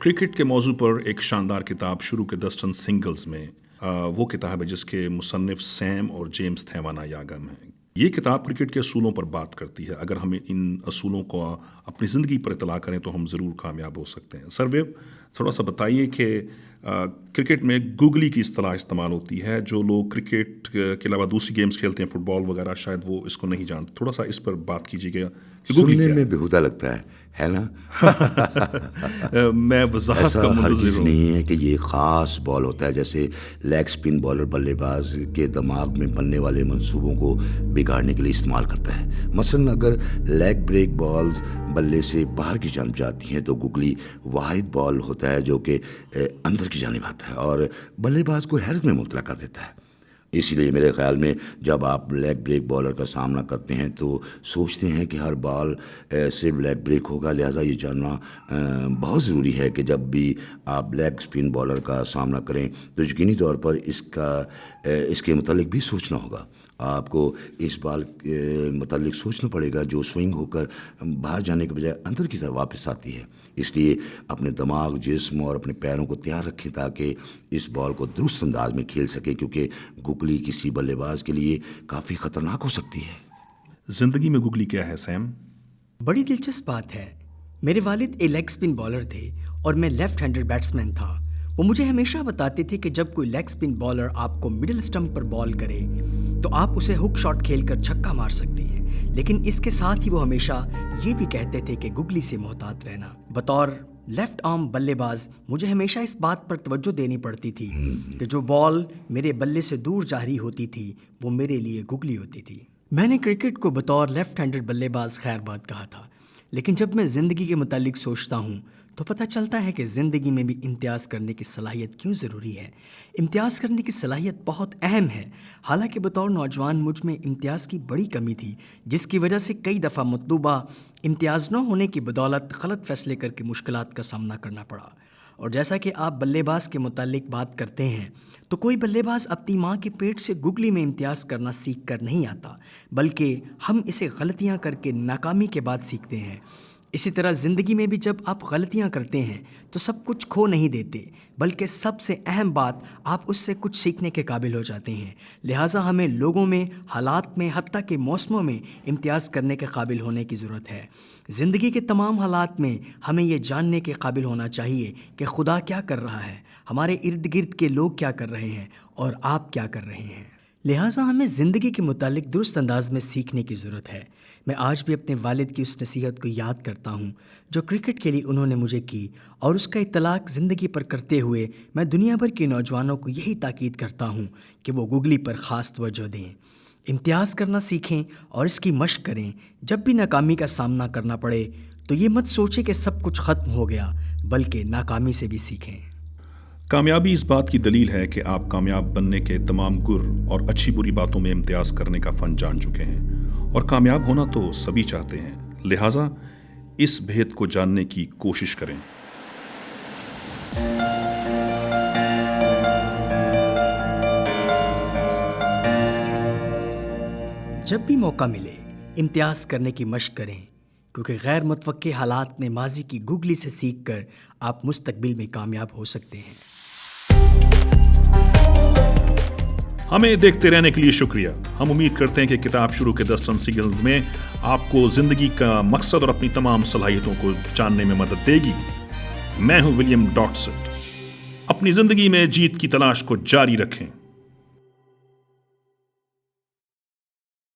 Cricket کے موضوع پر ایک شاندار کتاب شروع کے 10 ٹن سنگلز میں وہ کتاب ہے جس کے مصنف سیم اور جیمز تھیوانا یاگم ہیں. یہ کتاب کرکٹ کے اصولوں پر بات کرتی ہے. اگر ہم ان اصولوں کو اپنی زندگی پر اطلاع کریں تو ہم ضرور کامیاب ہو سکتے ہیں. سروے تھوڑا سا بتائیے کہ کرکٹ میں گوگلی کی اصطلاح استعمال ہوتی ہے. جو لوگ کرکٹ کے علاوہ دوسری گیمز کھیلتے ہیں، فٹ بال وغیرہ، شاید وہ اس کو نہیں جانتے. تھوڑا سا اس پر بات کیجیے گا کہ گوگلی سننے کیا میں بےہودہ لگتا ہے نا؟ میں وضاحت کا منتظر ہوں. نہیں ہے کہ یہ خاص بال ہوتا ہے جیسے لیگ سپن بالر بلے باز کے دماغ میں بننے والے منصوبوں کو بگاڑنے کے لیے استعمال کرتا ہے. مثلا اگر لیگ بریک بالز بلے سے باہر کی جانب جاتی ہیں تو گوگلی واحد بال ہوتا ہے جو کہ اندر کی جانب آتا ہے اور بلے باز کو حیرت میں مبتلا کر دیتا ہے. اسی لیے میرے خیال میں جب آپ لیگ بریک بالر کا سامنا کرتے ہیں تو سوچتے ہیں کہ ہر بال صرف لیگ بریک ہوگا. لہٰذا یہ جاننا بہت ضروری ہے کہ جب بھی آپ لیگ سپن بالر کا سامنا کریں تو یقینی طور پر اس کے متعلق بھی سوچنا ہوگا. آپ کو اس بال کے متعلق سوچنا پڑے گا جو سوئنگ ہو کر باہر جانے کے بجائے اندر کی طرف واپس آتی ہے. اس لیے اپنے دماغ، جسم اور اپنے پیروں کو تیار رکھیں تاکہ اس بال کو درست انداز میں کھیل سکیں، کیونکہ گوگلی کسی بلے باز کے لیے کافی خطرناک ہو سکتی ہے. زندگی میں گوگلی کیا ہے سیم؟ بڑی دلچسپ بات ہے. میرے والد ایک لیگ سپن بالر تھے اور میں لیفٹ ہینڈڈ بیٹسمین تھا. وہ مجھے ہمیشہ بتاتے تھے کہ جب کوئی لیگ سپن بالر آپ کو مڈل اسٹمپ پر بال کرے تو آپ اسے ہک شاٹ کھیل کر چھکا مار سکتے ہیں، لیکن اس کے ساتھ ہی وہ ہمیشہ یہ بھی کہتے تھے کہ گوگلی سے محتاط رہنا. بطور لیفٹ آرم بلے باز مجھے ہمیشہ اس بات پر توجہ دینی پڑتی تھی کہ جو بال میرے بلے سے دور جا رہی ہوتی تھی وہ میرے لیے گوگلی ہوتی تھی. میں نے کرکٹ کو بطور لیفٹ ہینڈڈ بلے باز خیر بات کہا تھا، لیکن جب میں زندگی کے متعلق سوچتا ہوں تو پتہ چلتا ہے کہ زندگی میں بھی امتیاز کرنے کی صلاحیت کیوں ضروری ہے. امتیاز کرنے کی صلاحیت بہت اہم ہے. حالانکہ بطور نوجوان مجھ میں امتیاز کی بڑی کمی تھی، جس کی وجہ سے کئی دفعہ مطلوبہ امتیاز نہ ہونے کی بدولت غلط فیصلے کر کے مشکلات کا سامنا کرنا پڑا. اور جیسا کہ آپ بلے باز کے متعلق بات کرتے ہیں تو کوئی بلے باز اپنی ماں کے پیٹ سے گوگلی میں امتیاز کرنا سیکھ کر نہیں آتا، بلکہ ہم اسے غلطیاں کر کے ناکامی کے بعد سیکھتے ہیں. اسی طرح زندگی میں بھی جب آپ غلطیاں کرتے ہیں تو سب کچھ کھو نہیں دیتے، بلکہ سب سے اہم بات آپ اس سے کچھ سیکھنے کے قابل ہو جاتے ہیں. لہٰذا ہمیں لوگوں میں، حالات میں، حتیٰ کہ موسموں میں امتیاز کرنے کے قابل ہونے کی ضرورت ہے. زندگی کے تمام حالات میں ہمیں یہ جاننے کے قابل ہونا چاہیے کہ خدا کیا کر رہا ہے، ہمارے ارد گرد کے لوگ کیا کر رہے ہیں اور آپ کیا کر رہے ہیں. لہٰذا ہمیں زندگی کے متعلق درست انداز میں سیکھنے کی ضرورت ہے. میں آج بھی اپنے والد کی اس نصیحت کو یاد کرتا ہوں جو کرکٹ کے لیے انہوں نے مجھے کی، اور اس کا اطلاق زندگی پر کرتے ہوئے میں دنیا بھر کے نوجوانوں کو یہی تاکید کرتا ہوں کہ وہ گوگلی پر خاص توجہ دیں، امتیاز کرنا سیکھیں اور اس کی مشق کریں. جب بھی ناکامی کا سامنا کرنا پڑے تو یہ مت سوچیں کہ سب کچھ ختم ہو گیا، بلکہ ناکامی سے بھی سیکھیں. کامیابی اس بات کی دلیل ہے کہ آپ کامیاب بننے کے تمام گر اور اچھی بری باتوں میں امتیاز کرنے کا فن جان چکے ہیں، اور کامیاب ہونا تو سبھی چاہتے ہیں. لہٰذا اس بھید کو جاننے کی کوشش کریں. جب بھی موقع ملے امتیاز کرنے کی مشق کریں، کیونکہ غیر متوقع حالات میں ماضی کی گوگلی سے سیکھ کر آپ مستقبل میں کامیاب ہو سکتے ہیں. ہمیں دیکھتے رہنے کے لیے شکریہ. ہم امید کرتے ہیں کہ کتاب شروع کے 10 ٹن سنگلز میں آپ کو زندگی کا مقصد اور اپنی تمام صلاحیتوں کو جاننے میں مدد دے گی. میں ہوں ولیم ڈاٹسٹ. اپنی زندگی میں جیت کی تلاش کو جاری رکھیں.